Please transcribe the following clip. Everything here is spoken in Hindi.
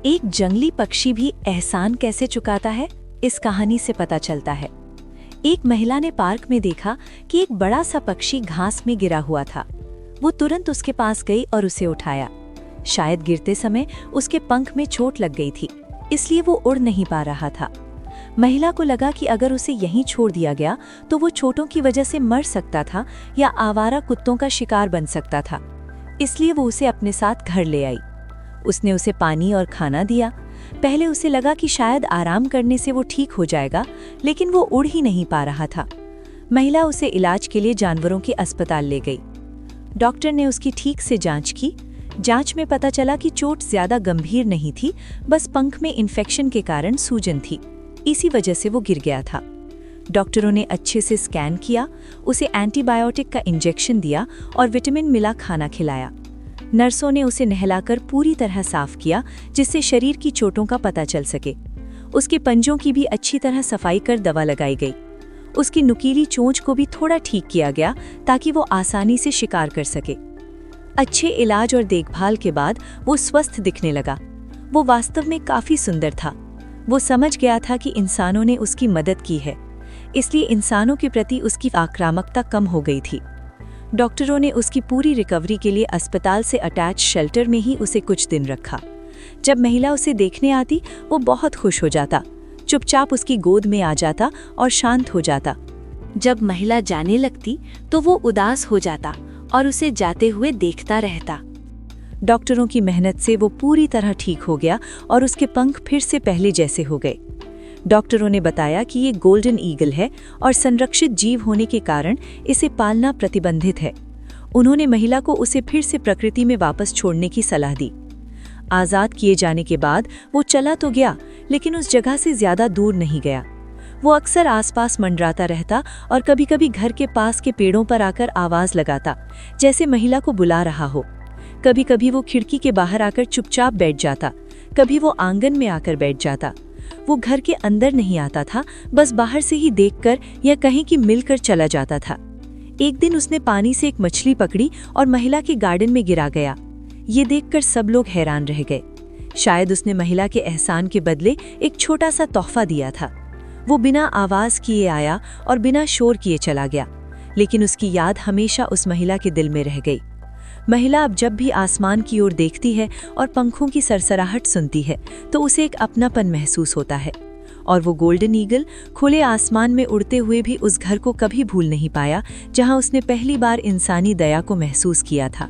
एक जंगली पक्षी भी एहसान कैसे चुकाता है, इस कहानी से पता चलता है। एक महिला ने पार्क में देखा कि एक बड़ा सा पक्षी घास में गिरा हुआ था। वो तुरंत उसके पास गई और उसे उठाया। शायद गिरते समय उसके पंख में चोट लग गई थी, इसलिए वो उड़ नहीं पा रहा था। महिला को लगा कि अगर उसे यहीं छोड़ दिया गया तो वो चोटों की वजह से मर सकता था या आवारा कुत्तों का शिकार बन सकता था। इसलिए वो उसे अपने साथ घर ले आई। उसने उसे पानी और खाना दिया। पहले उसे लगा कि शायद आराम करने से वो ठीक हो जाएगा, लेकिन वो उड़ ही नहीं पा रहा था। महिला उसे इलाज के लिए जानवरों के अस्पताल ले गई। डॉक्टर ने उसकी ठीक से जांच की। जांच में पता चला कि चोट ज्यादा गंभीर नहीं थी, बस पंख में इन्फेक्शन के कारण सूजन थी। इसी वजह से वो गिर गया था। डॉक्टरों ने अच्छे से स्कैन किया, उसे एंटीबायोटिक का इंजेक्शन दिया और विटामिन मिला खाना खिलाया। नर्सों ने उसे नहलाकर पूरी तरह साफ किया, जिससे शरीर की चोटों का पता चल सके। उसके पंजों की भी अच्छी तरह सफाई कर दवा लगाई गई। उसकी नुकीली चोंच को भी थोड़ा ठीक किया गया ताकि वो आसानी से शिकार कर सके। अच्छे इलाज और देखभाल के बाद वो स्वस्थ दिखने लगा। वो वास्तव में काफी सुंदर था। वो समझ गया था कि इंसानों ने उसकी मदद की है, इसलिए इंसानों के प्रति उसकी आक्रामकता कम हो गई थी। डॉक्टरों ने उसकी पूरी रिकवरी के लिए अस्पताल से अटैच शेल्टर में ही उसे कुछ दिन रखा। जब महिला उसे देखने आती, वो बहुत खुश हो जाता, चुपचाप उसकी गोद में आ जाता और शांत हो जाता। जब महिला जाने लगती तो वो उदास हो जाता और उसे जाते हुए देखता रहता। डॉक्टरों की मेहनत से वो पूरी तरह ठीक हो गया और उसके पंख फिर से पहले जैसे हो गए। डॉक्टरों ने बताया कि ये गोल्डन ईगल है और संरक्षित जीव होने के कारण इसे पालना प्रतिबंधित है। उन्होंने महिला को उसे फिर से प्रकृति में वापस छोड़ने की सलाह दी। आज़ाद किए जाने के बाद वो चला तो गया, लेकिन उस जगह से ज्यादा दूर नहीं गया। वो अक्सर आसपास मंडराता रहता और कभी-कभी घर के पास के पेड़ों पर आकर आवाज लगाता, जैसे महिला को बुला रहा हो। कभी-कभी वो खिड़की के बाहर आकर चुपचाप बैठ जाता, कभी वो आंगन में आकर बैठ जाता। वो घर के अंदर नहीं आता था, बस बाहर से ही देखकर या कहीं कि मिलकर चला जाता था। एक दिन उसने पानी से एक मछली पकड़ी और महिला के गार्डन में गिरा गया। ये देखकर सब लोग हैरान रह गए। शायद उसने महिला के एहसान के बदले एक छोटा सा तोहफा दिया था। वो बिना आवाज किए आया और बिना शोर किए चला गया, लेकिन उसकी याद हमेशा उस महिला के दिल में रह गई। महिला अब जब भी आसमान की ओर देखती है और पंखों की सरसराहट सुनती है तो उसे एक अपनापन महसूस होता है। और वो गोल्डन ईगल खुले आसमान में उड़ते हुए भी उस घर को कभी भूल नहीं पाया जहां उसने पहली बार इंसानी दया को महसूस किया था।